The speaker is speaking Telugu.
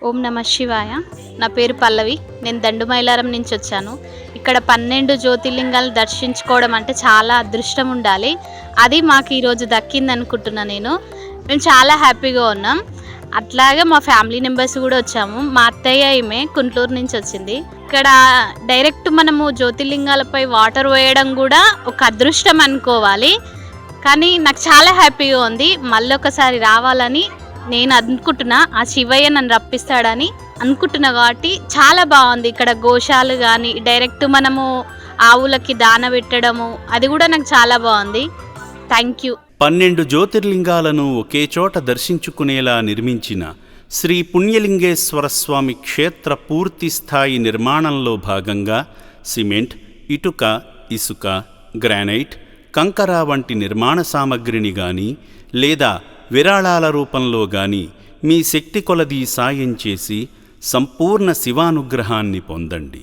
ఓం నమ శివాయ. నా పేరు పల్లవి. నేను దండుమైలారం నుంచి వచ్చాను. ఇక్కడ 12 జ్యోతిర్లింగాలు దర్శించుకోవడం అంటే చాలా అదృష్టం ఉండాలి. అది మాకు ఈరోజు దక్కింది అనుకుంటున్నా. మేము చాలా హ్యాపీగా ఉన్నాం. అట్లాగే మా ఫ్యామిలీ మెంబర్స్ కూడా వచ్చాము. మా అత్తయ్య ఈమె గుంటూరు నుంచి వచ్చింది. ఇక్కడ డైరెక్ట్ మనము జ్యోతిర్లింగాలపై వాటర్ వేయడం కూడా ఒక అదృష్టం అనుకోవాలి. కానీ నాకు చాలా హ్యాపీగా ఉంది. మళ్ళీ ఒకసారి రావాలని నేను అనుకుంటున్నా. ఆ శివయ్య నన్ను రప్పిస్తాడని అనుకుంటున్నా. కాబట్టి చాలా బాగుంది. ఇక్కడ గోశాలు కానీ డైరెక్ట్ మనము ఆవులకి దాన పెట్టడము అది కూడా నాకు చాలా బాగుంది. Thank you. 12 జ్యోతిర్లింగాలను ఒకే చోట దర్శించుకునేలా నిర్మించిన శ్రీ పుణ్యలింగేశ్వర స్వామి క్షేత్ర పూర్తి స్థాయి నిర్మాణంలో భాగంగా సిమెంట్, ఇటుక, ఇసుక, గ్రానైట్, కంకర వంటి నిర్మాణ సామగ్రిని గాని లేదా విరాళాల రూపంలో గాని మీ శక్తి కొలది సాయం చేసి సంపూర్ణ శివానుగ్రహాన్ని పొందండి.